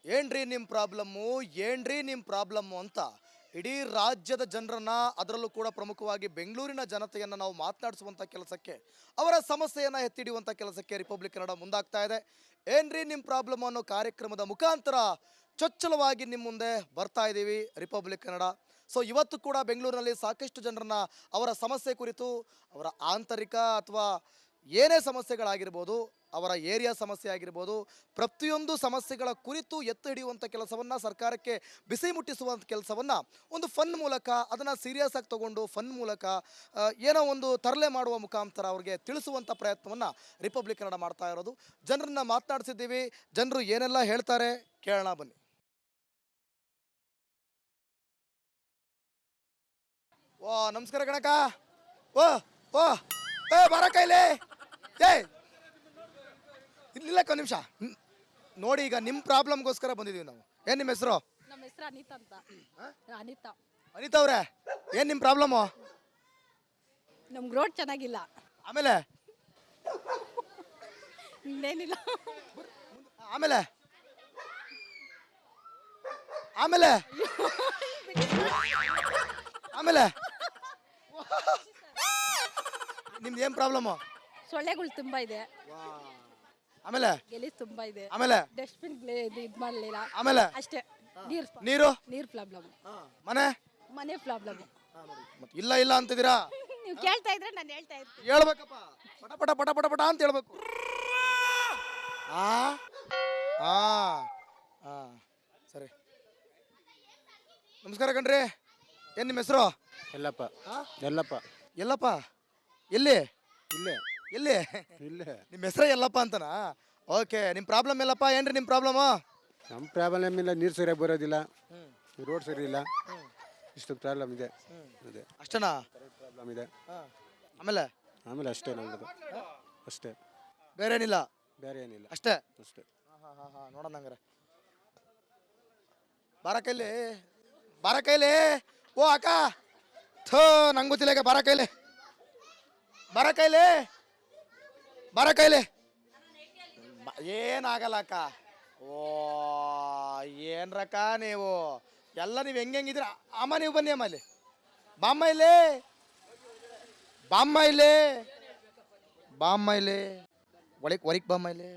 ಏನ್ರಿ ನಿಮ್ಮ ಪ್ರಾಬ್ಲಮ್ಮು, ಏನ್ರಿ ನಿಮ್ಮ ಪ್ರಾಬ್ಲಮ್ಮು ಅಂತ ಇಡೀ ರಾಜ್ಯದ ಜನರನ್ನ, ಅದರಲ್ಲೂ ಕೂಡ ಪ್ರಮುಖವಾಗಿ ಬೆಂಗಳೂರಿನ ಜನತೆಯನ್ನು ನಾವು ಮಾತನಾಡಿಸುವಂಥ ಕೆಲಸಕ್ಕೆ, ಅವರ ಸಮಸ್ಯೆಯನ್ನು ಎತ್ತಿಡಿಯುವಂಥ ಕೆಲಸಕ್ಕೆ ರಿಪಬ್ಲಿಕ್ ಕನ್ನಡ ಮುಂದಾಗ್ತಾ ಇದೆ. ಏನ್ರಿ ನಿಮ್ಮ ಪ್ರಾಬ್ಲಮ್ ಅನ್ನೋ ಕಾರ್ಯಕ್ರಮದ ಮುಖಾಂತರ ಚೊಚ್ಚಲವಾಗಿ ನಿಮ್ಮ ಮುಂದೆ ಬರ್ತಾ ಇದ್ದೀವಿ ರಿಪಬ್ಲಿಕ್ ಕನ್ನಡ. ಸೊ ಇವತ್ತು ಕೂಡ ಬೆಂಗಳೂರಿನಲ್ಲಿ ಸಾಕಷ್ಟು ಜನರನ್ನ ಅವರ ಸಮಸ್ಯೆ ಕುರಿತು, ಅವರ ಆಂತರಿಕ ಅಥವಾ ಏನೇ ಸಮಸ್ಯೆಗಳಾಗಿರ್ಬೋದು, ಅವರ ಏರಿಯಾ ಸಮಸ್ಯೆ ಆಗಿರ್ಬೋದು, ಪ್ರತಿಯೊಂದು ಸಮಸ್ಯೆಗಳ ಕುರಿತು ಎತ್ತು ಹಿಡಿಯುವಂಥ ಕೆಲಸವನ್ನು, ಸರ್ಕಾರಕ್ಕೆ ಬಿಸಿ ಮುಟ್ಟಿಸುವಂಥ ಕೆಲಸವನ್ನು ಒಂದು ಫನ್ ಮೂಲಕ, ಅದನ್ನು ಸೀರಿಯಸ್ ಆಗಿ ತಗೊಂಡು ಫನ್ ಮೂಲಕ ಏನೋ ಒಂದು ತರಲೆ ಮಾಡುವ ಮುಖಾಂತರ ಅವ್ರಿಗೆ ತಿಳಿಸುವಂಥ ಪ್ರಯತ್ನವನ್ನು ರಿಪಬ್ಲಿಕ್ ಕನ್ನಡ ಮಾಡ್ತಾ ಇರೋದು. ಜನರನ್ನ ಮಾತನಾಡಿಸಿದ್ದೀವಿ, ಜನರು ಏನೆಲ್ಲ ಹೇಳ್ತಾರೆ ಕೇಳೋಣ ಬನ್ನಿ. ಓ ನಮಸ್ಕಾರ ಗಣಕ. ಓ ಓ ಏ ಬಾರ ಕೈಲಿ. ಏ ಇಲ್ಲಿಲ್ಲ ನಿಮಿಷ ನೋಡಿ, ಈಗ ನಿಮ್ಮ ಪ್ರಾಬ್ಲಮ್ಗೋಸ್ಕರ ಬಂದಿದ್ದೀವಿ ನಾವು. ಏನು ನಿಮ್ಮ ಹೆಸರು? ನಮ್ಮ ಹೆಸರು ಅನಿತಾ ಅಂತ. ಅನಿತಾ. ಅನಿತಾ ಅವರೇ, ಏನು ನಿಮ್ಮ ಪ್ರಾಬ್ಲಮ್ಮು? ನಮ್ಗೆ ರೋಡ್ ಚೆನ್ನಾಗಿಲ್ಲ. ಆಮೇಲೆ ಇನ್ನೇನಿಲ್ಲ. ಆಮೇಲೆ ಆಮೇಲೆ ಆಮೇಲೆ ನಿಮ್ದು ಏನು ಪ್ರಾಬ್ಲಮ್ಮು? ಸೊಳ್ಳೆಗಳು ತುಂಬ ಇದೆ. ಆಮೇಲೆ ಗೆಲೀಸ್ ತುಂಬ ಇದೆ. ಆಮೇಲೆ ಡಸ್ಟ್ಬಿನ್ ಇದು ಮಾಡಲಿಲ್ಲ. ಆಮೇಲೆ ಅಷ್ಟೇ. ನೀರು ನೀರು ಪ್ರಾಬ್ಲಮ್. ಮನೆ ಪ್ರಾಬ್ಲಮ್. ಮತ್ತೆ ಇಲ್ಲ ಇಲ್ಲ ಅಂತಿದ್ದೀರಾ? ನೀವು ಕೇಳ್ತಾ ಇದ್ರೆ ನಾನು ಹೇಳ್ತಾ ಇರ್ತೀನಿ. ಹೇಳ್ಬೇಕಪ್ಪ, ಪಟ ಪಟ ಪಟ ಪಟ ಪಟ ಅಂತ ಹೇಳ್ಬೇಕು. ಆ ಆ ಆ ಸರಿ. ನಮಸ್ಕಾರ ಕಣ್ರಿ. ಏನು ನಿಮ್ಮ ಹೆಸರು? ಎಲ್ಲಪ್ಪ. ಎಲ್ಲಪ್ಪ. ಎಲ್ಲಪ್ಪ ಎಲ್ಲಿ? ಇಲ್ಲೇ. ಎಲ್ಲಿ? ಇಲ್ಲೇ. ನಿಮ್ಮ ಹೆಸರೇ ಎಲ್ಲಪ್ಪ ಅಂತನಾ? ಓಕೆ. ನಿಮ್ಮ ಪ್ರಾಬ್ಲಮ್ ಎಲ್ಲಪ್ಪ? ಏನ್ರಿ ನಿಮ್ಮ ಪ್ರಾಬ್ಲಮ್ಮು? ನಮ್ಮ ಪ್ರಾಬ್ಲಮ್ ಇಲ್ಲ, ನೀರು ಸರಿಯಾಗಿ ಬರೋದಿಲ್ಲ, ರೋಡ್ ಸರಿ ಇಲ್ಲ, ಇಷ್ಟು ಪ್ರಾಬ್ಲಮ್ ಇದೆ. ಅದೇ ಅಷ್ಟೇನಾ ಪ್ರಾಬ್ಲಮ್ ಇದೆ. ಆಮೇಲೆ ಆಮೇಲೆ ಅಷ್ಟೇ ನಮ್ಮದು, ಅಷ್ಟೇ, ಬೇರೆ ಏನಿಲ್ಲ? ಬೇರೆ ಏನಿಲ್ಲ, ಅಷ್ಟೇ ಅಷ್ಟೇ. ನೋಡೋಣ ಹಂಗಾರೆ. ಬಾರ ಕೈಲಿ, ಬಾರ ಕೈಲಿ. ಓ ಅಕ್ಕ, ಥೋ ನಂಗೆ ಗೊತ್ತಿಲ್ಲ. ಈಗ ಬಾರ ಕೈಲಿ, ಬಾರ ಕೈಲಿ, ಬಾರ ಕೈಲಿ. ಏನಾಗಲ್ಲ ಅಕ್ಕ. ಓ ಏನ್ರಕ್ಕ ನೀವು ಎಲ್ಲ ನೀವು ಹೆಂಗಿದ್ದೀರ? ಅಮ್ಮ ನೀವು ಬನ್ನಿ. ಅಮ್ಮ ಇಲ್ಲಿ ಬಾಮ್ಮ, ಇಲ್ಲಿ ಬಾಮ್ಮ, ಇಲ್ಲಿ ಬಾಮ್ಮ, ಇಲ್ಲಿ ಒರಿಕ್ ಬಾಮ್ಮ, ಇಲ್ಲಿ.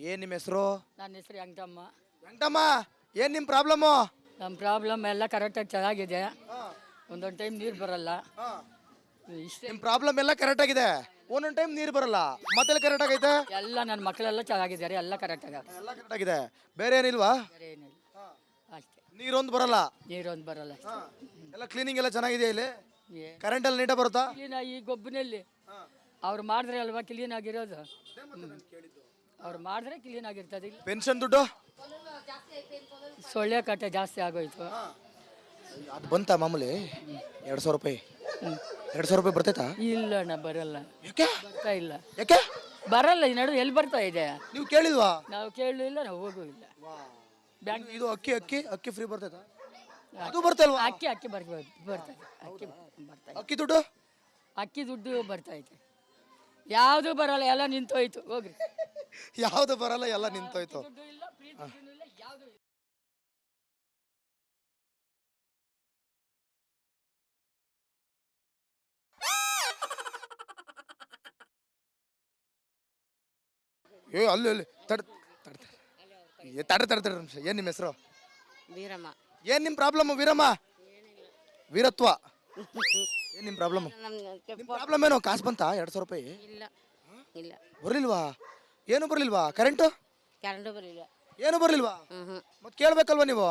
ಏನು ನಿಮ್ಮ ಹೆಸರು? ನನ್ನ ಹೆಸರು ವೆಂಕಟಮ್ಮ. ವೆಂಕಟಮ್ಮ, ಏನು ನಿಮ್ಮ ಪ್ರಾಬ್ಲಮ್ಮು? ನಮ್ಮ ಪ್ರಾಬ್ಲಮ್ ಎಲ್ಲ ಕರೆಕ್ಟಾಗಿ ಚೆನ್ನಾಗಿದೆ. ಒಂದೊಂದು ಟೈಮ್ ನೀರು ಬರಲ್ಲ. ಇಷ್ಟೇ. ನಿಮ್ಮ ಪ್ರಾಬ್ಲಮ್ ಎಲ್ಲ ಕರೆಕ್ಟ್ ಆಗಿದೆ, ಒಂದೊಂದು ಟೈಮ್ ನೀರು ಬರಲ್ಲ. ಮತ್ತೆಲ್ಲ ಕರೆಕ್ಟ್ ಆಗೈತೆ? ಎಲ್ಲ ನನ್ನ ಮಕ್ಕಳೆಲ್ಲ ಚೆನ್ನಾಗಿದ್ದಾರೆ, ಎಲ್ಲ ಕರೆಕ್ಟಾಗಿ ಎಲ್ಲ ಕರೆಕ್ಟ್ ಆಗಿದೆ. ಬೇರೆ ಏನಿಲ್ವಾ? ಬೇರೆ ಏನಿಲ್ಲ, ಅಷ್ಟೇ. ನೀರೊಂದು ಬರಲ್ಲ, ನೀರೊಂದು ಬರಲ್ಲ ಅಷ್ಟೇ. ಎಲ್ಲ ಕ್ಲೀನಿಂಗ್ ಎಲ್ಲ ಚೆನ್ನಾಗಿದೆ. ಇಲ್ಲಿ ಏ- ಕರೆಂಟ್ ಎಲ್ಲ ನೀಟಾಗಿ ಬರುತ್ತಾ? ಕ್ಲೀನ್ ಈ ಗೊಬ್ಬನಲ್ಲಿ ಅವ್ರು ಮಾಡಿದ್ರೆ ಅಲ್ವಾ ಕ್ಲೀನ್ ಆಗಿರೋದು. ಅವ್ರು ಮಾಡಿದ್ರೆ ಕ್ಲೀನ್ ಆಗಿರ್ತದೆ. ಇಲ್ಲ ಪೆನ್ಷನ್ ದುಡ್ಡು ಸೊಳ್ಳೆ ಕಟ್ಟ ಜಾಸ್ತಿ ಆಗೋಯ್ತು. ಅದು ಬಂತ ಮಾಮೂಲಿ 200 ರೂಪಾಯಿ? 200 ರೂಪಾಯಿ ಬರ್ತೈತಾ? ಇಲ್ಲ ಅಣ್ಣ, ಬರಲ್ಲ. ಯಾಕೆ? ಬರ್ತಾ ಇಲ್ಲ. ಯಾಕೆ ಬರಲ್ಲ. ಈ ನಡುವೆ ಎಲ್ಲಿ ಬರ್ತಾ ಇದೆ? ನೀವು ಕೇಳಿಲ್ವಾ? ನಾವು ಕೇಳಲಿಲ್ಲ, ನಾವು ಹೋಗೂ ಇಲ್ಲ. ಬ್ಯಾಂಕ್ ಇದು ಅಕ್ಕಿ ಅಕ್ಕಿ ಅಕ್ಕಿ ಫ್ರೀ ಬರ್ತೈತಾ? ಅದು ಬರ್ತಲ್ವಾ? ಅಕ್ಕಿ ಅಕ್ಕಿ ಬರ್ತದೆ. ಅಕ್ಕಿ ಬರ್ತಾ ಇದೆ. ಅಕ್ಕಿ ದುಡ್ಡು? ಅಕ್ಕಿ ದುಡ್ಡು ಬರ್ತಾಯಿದೆ. ಯಾವುದು ಬರಲ್ಲ, ಎಲ್ಲ ನಿಂತೋಯ್ತು. ಹೋಗ್ರಿ. ಯಾವುದು ಬರಲ್ಲ, ಎಲ್ಲ ನಿಂತೋಯ್ತು. ದುಡ್ಡು ಇಲ್ಲ, ಫ್ರೀ ದುಡ್ಡು ಇಲ್ಲ, ಯಾವುದು ಇಲ್ಲ. ಅಲ್ಲಿ ಅಲ್ಲಿ ತಡ ತಡ ತಡ ತಡ ತಡ ನಿಮಿಷ. ಏನು ನಿಮ್ಮ ಹೆಸರು? ವೀರಮ್ಮ. ಏನು ನಿಮ್ಮ ಪ್ರಾಬ್ಲಮ್ ವೀರಮ್ಮ? ವೀರತ್ವ. ಏನು ನಿಮ್ಮ ಪ್ರಾಬ್ಲಮ್? ನಿಮ್ಮ ಪ್ರಾಬ್ಲಮ್ ಏನು? ಕಾಸು ಬಂತಾ 200 ರೂಪಾಯಿ? ಇಲ್ಲ ಇಲ್ಲ, ಬರಲಿಲ್ವಾ? ಏನು ಬರಲಿಲ್ವಾ? ಕರೆಂಟು ಕರೆಂಟು ಬರಲಿಲ್ಲ. ಏನು ಬರಲಿಲ್ವಾ? ಮತ್ತೆ ಕೇಳಬೇಕಲ್ವ ನೀವು?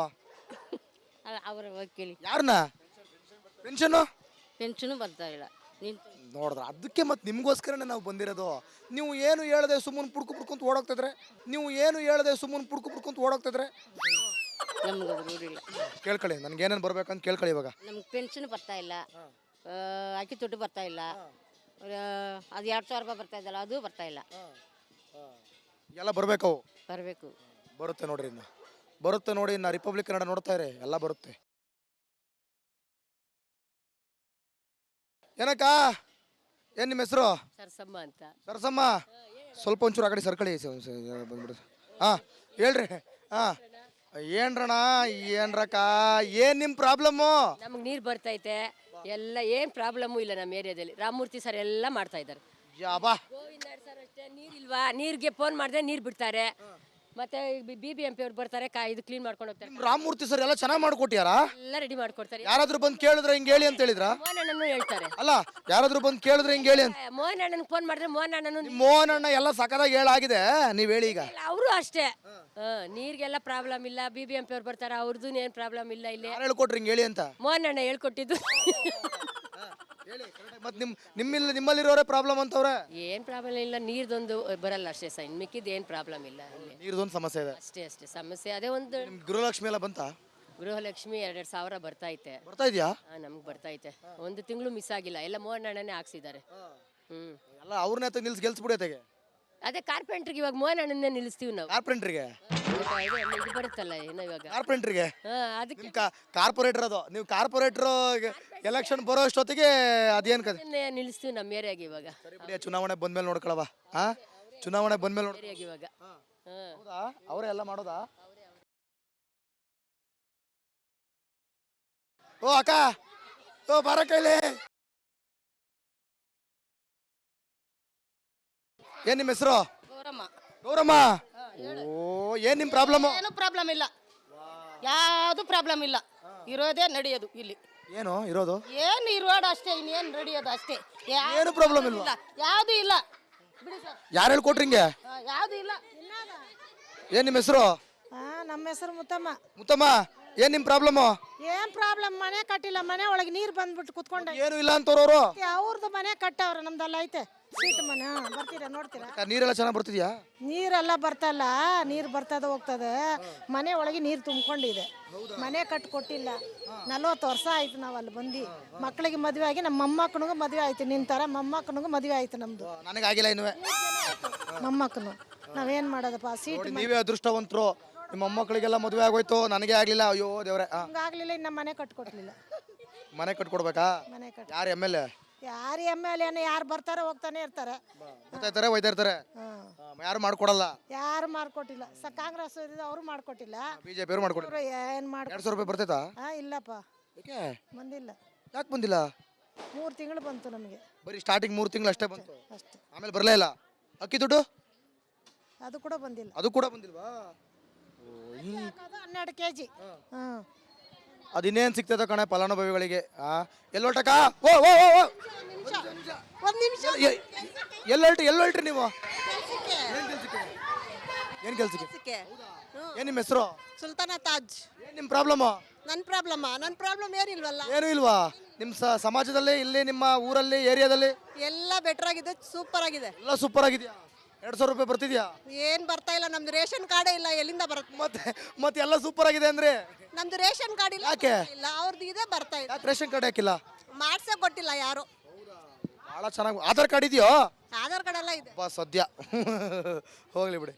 ಅವರ ಕೇಳಿ. ಯಾರನ್ನ? ಪೆನ್ಷನ್ನು ಪೆನ್ಷನು ಬರ್ತಾ ಇಲ್ಲ. ನೋಡಿದ್ರ ಅದಕ್ಕೆ ಮತ್ತೆ ನಿಮಗೋಸ್ಕರನೇ ನಾವು ಬಂದಿರೋದು. ನೀವು ಏನು ಹೇಳದೆ ಸುಮ್ಮನೆ ಪುಡ್ಕೊಂತ ಓಡೋಗ್ತಿದ್ರೆ, ನೀವು ಏನು ಹೇಳದೆ ಸುಮ್ಮನೆ ಪುಡ್ಕೊಂತ ಓಡೋಗ್ತಿದ್ರೆ ನಮ್ಗೆ ಅದು ರೂಢಿಲ್ಲ. ಕೇಳ್ಕೊಳ್ಳಿ, ನನಗೆ ಏನೇನು ಬರ್ಬೇಕಂತ ಕೇಳ್ಕೊಳ್ಳಿ. ಇವಾಗ ನಮ್ಗೆ ಪೆನ್ಷನ್ ಬರ್ತಾ ಇಲ್ಲ, ಅಕ್ಕಿ ದುಡ್ಡು ಬರ್ತಾ ಇಲ್ಲ, ಅದು 2000 ರೂಪಾಯಿ ಬರ್ತಾ ಇದ್ದಲ್ಲ ಅದು ಬರ್ತಾ ಇಲ್ಲ. ಎಲ್ಲ ಬರಬೇಕವು. ಬರಬೇಕು. ಬರುತ್ತೆ ನೋಡ್ರಿ, ಇನ್ನು ಬರುತ್ತೆ ನೋಡಿ. ಇನ್ನು ರಿಪಬ್ಲಿಕ್ ಕನ್ನಡ ನೋಡ್ತಾ ಇರಿ, ಎಲ್ಲ ಬರುತ್ತೆ. ಏನಕ್ಕ, ಏನು ನಿಮ್ಮ ಹೆಸರು? ಸರ್ಸಮ್ಮ ಅಂತ. ಸರ್ಸಮ್ಮ, ಸ್ವಲ್ಪ ಒಂಚೂರು ಆ ಕಡೆ ಸರ್ಕಳಿ ಬಂದ್ಬಿಡು. ಹಾಂ ಹೇಳ್ರಿ. ಹಾಂ ಏನ್ರಣ ಏನ್ರಕ್ಕ ಏನ್ ನಿಮ್ ಪ್ರಾಬ್ಲಮ್ಮು? ನಮಗೆ ನೀರು ಬರ್ತೈತೆ ಎಲ್ಲ ಏನು ಪ್ರಾಬ್ಲಮ್ಮು ಇಲ್ಲ ನಮ್ಮ ಏರಿಯಾದಲ್ಲಿ. ರಾಮಮೂರ್ತಿ ಸರ್ ಎಲ್ಲ ಮಾಡ್ತಾ ಇದ್ದಾರೆ. ಯಾಬಾ ಗೋವಿಂದ ಸರ್ ಅಷ್ಟೇ ನೀರಿಲ್ವಾ, ನೀರಿಗೆ ಫೋನ್ ಮಾಡಿದ್ರೆ ನೀರು ಬಿಡ್ತಾರೆ. ಮತ್ತೆ BBMP ಅವ್ರು ಬರ್ತಾರೆ, ಇದು ಕ್ಲೀನ್ ಮಾಡ್ಕೊಂಡು ಹೋಗ್ತಾರೆ. ರಾಮಮೂರ್ತಿ ಸರ್ ಎಲ್ಲ ಚೆನ್ನಾಗಿ ಮಾಡ್ಕೊಟ್ಯಾರ? ಎಲ್ಲ ರೆಡಿ ಮಾಡ್ಕೊಡ್ತಾರೆ. ಯಾರಾದ್ರೂ ಬಂದ್ ಕೇಳಿದ್ರೆ ಹಿಂಗ್ ಹೇಳಿ ಅಂತ ಹೇಳಿದ್ರ? ಮೋಹನ್ ಅಣ್ಣನು ಹೇಳ್ತಾರೆ. ಅಲ್ಲ ಯಾರಾದ್ರೂ ಬಂದ್ ಕೇಳಿದ್ರೆ ಹಿಂಗ್ ಹೇಳಿ ಅಂತ. ಮೋಹನ್ ಅಣ್ಣನಿಗೆ ಫೋನ್ ಮಾಡಿದ್ರೆ ಮೋಹನ್ ಅಣ್ಣನು ಮೋಹನ್ ಅಣ್ಣ ಎಲ್ಲ ಸಕದಾಗಿ ಹೇಳಾಗಿದೆ, ನೀವ್ ಹೇಳಿ ಈಗ. ಅವರು ಅಷ್ಟೇ ನೀರಿಗೆಲ್ಲ ಪ್ರಾಬ್ಲಮ್ ಇಲ್ಲ. BBMP ಅವ್ರು ಬರ್ತಾರೆ, ಅವ್ರದ್ದು ಏನು ಪ್ರಾಬ್ಲಮ್ ಇಲ್ಲ. ಇಲ್ಲಿ ಯಾರು ಹೇಳ್ಕೊಟ್ರಿ ಹಿಂಗ್ ಹೇಳಿ ಅಂತ? ಮೋಹನ್ ಅಣ್ಣ ಹೇಳ್ಕೊಟ್ಟಿದ್ದು. ಮತ್ ನಿಮ್ಮಲ್ಲಿರೋರೇ ಪ್ರಾಬ್ಲಮ್ ಅಂತವ್ರೆ. ಏನು ಪ್ರಾಬ್ಲಮ್ ಇಲ್ಲ, ನೀರ್ದೊಂದು ಬರಲ್ಲ ಅಷ್ಟೇ ಸೈನ್, ಮಿಕ್ಕಿದ್ದು ಏನು ಪ್ರಾಬ್ಲಮ್ ಇಲ್ಲ ಇಲ್ಲಿ. ನೀರ್ದೊಂದು ಸಮಸ್ಯೆ ಇದೆ ಅಷ್ಟೇ ಸಮಸ್ಯೆ. ಅದೇ ಒಂದು ನಿಮ್ ಗೃಹಲಕ್ಷ್ಮಿ ಎಲ್ಲ ಬಂತ? ಗೃಹಲಕ್ಷ್ಮಿ 2,000 ಬರ್ತೈತೆ. ಬರ್ತಾ ಇದೆಯಾ? ನಮ್ಗೆ ಬರ್ತೈತೆ. ಒಂದು ತಿಂಗಳು ಮಿಸ್ ಆಗಿಲ್ಲ, ಎಲ್ಲ ಮೋಹನ್ ಅಣ್ಣನೇ ಹಾಕ್ಸಿದ್ದಾರೆ. ಎಲ್ಲ ಅವ್ರನ್ನೇ ಗೆಲ್ಸ್ಬಿಡಿ ತೆಗೆ. ಅದೇ ಕಾರ್ಪೆಂಟ್ರಿಗೆ ಇವಾಗ ಮೋಹನ್ ಅಣ್ಣನ್ನೇ ನಿಲ್ಲಿಸ್ತೀವಿ ನಾವು. ಕಾರ್ಪೆಂಟ್ರಿಗೆ ಇದು ಬರುತ್ತಲ್ಲ ಏನೋ ಇವಾಗ. ಕಾರ್ಪೆಂಟ್ರಿಗೆ ಅದಕ್ಕೆ ನಿಮ್ ಕಾರ್ಪೊರೇಟರ್ ಅದು. ನೀವು ಕಾರ್ಪೊರೇಟರ್ ಎಲೆಕ್ಷನ್ ಬರೋ ಅಷ್ಟೊತ್ತಿಗೆ ಅದೇನ್ ಕದೆ ನಿಲ್ಲಿಸ್ತೀವಿ ನಮ್ಮ ಏರಿಯಾಗೆ ಇವಾಗ. ಚುನಾವಣೆ ಬಂದ್ಮೇಲೆ ನೋಡ್ಕೊಳವ. ಚುನಾವಣೆ ಬಂದ್ಮೇಲೆ ನೋಡ್ ಏರಿಯಾಗೆ ಇವಾಗ. ಹೌದಾ? ಅವರೇ ಎಲ್ಲ ಮಾಡೋದಾ? ಓ ಅಕ್ಕ, ಓ ಬಾರ ಕೈಲಿ. ಏನ್ ನಿಮ್ಮ ಹೆಸರು? ಗೌರಮ್ಮ. ಓ ಏನ್ ನಿಮ್ ಪ್ರಾಬ್ಲಮ್? ಏನು ಪ್ರಾಬ್ಲಮ್ ಇಲ್ಲ, ಯಾವುದು ಪ್ರಾಬ್ಲಮ್ ಇಲ್ಲ. ಇರೋದೇ ನಡೆಯೋದು ಇಲ್ಲಿ. ಏನು ಇರೋದು? ಏನು ಇರೋದು ಅಷ್ಟೇ, ಇನ್ನೇನು ನಡೆಯೋದು ಅಷ್ಟೇ. ಏನು ಪ್ರಾಬ್ಲಮ್ ಇಲ್ವಾ? ಯಾವುದು ಇಲ್ಲ ಬಿಡಿ ಸರ್. ಯಾರು ಹೇಳ್ಕೊಟ್ರಿ ಹಿಂಗೆ? ಯಾವುದು ಇಲ್ಲ. ಏನ್ ನಿಮ್ಮ ಹೆಸರು? ನಮ್ಮ ಹೆಸರು ಮುತ್ತಮ್ಮ. ಮುತ್ತಮ್ಮ, ಏನ್ ನಿಮ್ ಪ್ರಾಬ್ಲಮ್? ಏನ್ ಪ್ರಾಬ್ಲಮ್? ಮನೆ ಕಟ್ಟಿಲ್ಲ, ಮನೆ ಒಳಗೆ ನೀರು ಬಂದ್ಬಿಟ್ಟು ಕುತ್ಕೊಂಡ. ಏನು ಇಲ್ಲ ಅಂತವ್ರವ್ರು. ಅವ್ರದ್ದು ಮನೆ ಕಟ್ಟವ್ರ, ನಮ್ದಲ್ಲ ಐತೆ ಸೀಟ್ ಮನೆ. ಬರ್ತೀರಾ ನೋಡ್ತೀರಾ? ನೀರೆಲ್ಲ ಚೆನ್ನಾಗಿ ಬರ್ತಿದ್ಯಾ? ನೀರೆಲ್ಲ ಬರ್ತಲ್ಲ, ನೀರು ಬರ್ತದ ಹೋಗ್ತದೆ. ಮನೆ ಒಳಗೆ ನೀರು ತುಂಬಿಕೊಂಡಿದೆ, ಮನೆ ಕಟ್ಟು ಕೊಟ್ಟಿಲ್ಲ. 40 ವರ್ಷ ಆಯ್ತು ನಾವು ಅಲ್ಲಿ ಬಂದು. ಮಕ್ಕಳಿಗೆ ಮದುವೆ ಆಗಿ ನಮ್ಮ ಮೊಮ್ಮಕ್ಕನಿಗೂ ಮದುವೆ ಆಯ್ತು. ನಿಂತರ ಮೊಮ್ಮಕ್ಕನಿಗೂ ಮದುವೆ ಆಯ್ತು ನಮ್ದು. ನನಗಾಗಿಲ್ಲ ಇನ್ನು. ಮೊಮ್ಮಕ್ಕನು ನಾವೇನ್ ಮಾಡೋದಪ್ಪ? ಸೀಟ್ ನೀವೇ ಅದೃಷ್ಟವಂತರು, ನಿಮ್ಮ ಮೊಮ್ಮಕ್ಕಳಿಗೆಲ್ಲ ಮದುವೆ ಆಗೋಯ್ತು, ನನಗೆ ಆಗ್ಲಿಲ್ಲ. ಅಯ್ಯೋ ದೇವ್ರೆ. ಹಂಗಾಗ್ಲಿಲ್ಲ, ಇನ್ನು ಮನೆ ಕಟ್ಕೊಟ್ಲಿಲ್ಲ. ಮನೆ ಕಟ್ಕೊಡ್ಬೇಕಾ? ಮನೆ ಕಟ್ ಯಾರು MLA? ಯಾರು MLA ಯಾರು ಬರ್ತಾರೆ ಹೋಗ್ತಾನೆ ಇರ್ತಾರೆ. ಬರ್ತಾ ಇರ್ತಾರೆ. ಯಾರು ಮಾಡ್ಕೊಡಲ್ಲ. ಯಾರು ಮಾಡ್ಕೊಟ್ಟಿಲ್ಲ. ಕಾಂಗ್ರೆಸ್ ಅವರು ಮಾಡ್ಕೊಟ್ಟಿಲ್ಲ, BJP ಅವ್ರು ಮಾಡ್ಕೊಡ್ತಾರೆ. ಏನ್ ಮಾಡ್ 200 ರೂಪಾಯಿ ಬರ್ತೈತಾ? ಇಲ್ಲಪ್ಪ, ಯಾಕೆ ಬಂದಿಲ್ಲ. ಯಾಕೆ ಬಂದಿಲ್ಲ? 3 ತಿಂಗಳು ಬಂತು ನಮಗೆ. ಬರೀ ಸ್ಟಾರ್ಟಿಂಗ್ 3 ತಿಂಗಳು ಅಷ್ಟೇ ಬಂತು, ಅಷ್ಟೇ. ಆಮೇಲೆ ಬರಲೇ ಇಲ್ಲ. ಅಕ್ಕಿ ದುಡ್ಡು ಅದು ಕೂಡ ಬಂದಿಲ್ಲ. ಅದು ಕೂಡ ಬಂದಿಲ್ವಾ? 12 kg. ಅದಿನ್ನೇನು ಸಿಗ್ತದ ಕಣೆ ಫಲಾನುಭವಿಗಳಿಗೆ? ಎಲ್ಲೊಟ್ಟಕ? ಒಂದ್ ನಿಮಿಷ. ಎಲ್ಲೊಲ್ಟ್ರಿ ನೀವು? ಏನ್ ಕೆಲ್ಸಕ್ಕೆ? ಏನ್ ನಿಮ್ಮ ಹೆಸರು? ಸುಲ್ತಾನ ತಾಜ್. ಏನ್ ನಿಮ್ ಪ್ರಾಬ್ಲಮ್? ನನ್ನ ಪ್ರಾಬ್ಲಮ್ ಏನಿಲ್ವಲ್ಲ. ಏನು ಇಲ್ವಾ ನಿಮ್ ಸಮಾಜದಲ್ಲಿ, ಇಲ್ಲಿ ನಿಮ್ಮ ಊರಲ್ಲಿ, ಏರಿಯಾದಲ್ಲಿ? ಎಲ್ಲ ಬೆಟರ್ ಆಗಿದೆ, ಸೂಪರ್ ಆಗಿದೆ. ಎಲ್ಲ ಸೂಪರ್ ಆಗಿದ್ಯಾ? 200 ರೂಪಾಯಿ ಬರ್ತಿದ್ಯಾ? ಏನ್ ಬರ್ತಾ ಇಲ್ಲ, ನಮ್ದು ರೇಷನ್ ಕಾರ್ಡೇ ಇಲ್ಲ, ಎಲ್ಲಿಂದ ಬರುತ್ತೆ? ಮತ್ತೆ ಎಲ್ಲ ಸೂಪರ್ ಆಗಿದೆ ಅಂದ್ರೆ? ನಮ್ದು ರೇಷನ್ ಕಾರ್ಡ್ ಇಲ್ಲ. ಯಾಕೆ? ಇಲ್ಲ, ಅವ್ರದ್ದು ಇದೆ, ಬರ್ತಾ ಇಲ್ಲ. ಯಾಕೆ ರೇಷನ್ ಕಾರ್ಡ್ ಹಾಕಿಲ್ಲ? ಮಾಡ್ಸಕ್ ಕೊಟ್ಟಿಲ್ಲ ಯಾರು. ಬಹಳ ಚೆನ್ನಾಗಿ. ಆಧಾರ್ ಕಾರ್ಡ್ ಇದೆಯೋ? ಆಧಾರ್ ಕಾರ್ಡ್ ಎಲ್ಲ ಇದೆ. ಸದ್ಯ ಹೋಗ್ಲಿ ಬಿಡಿ.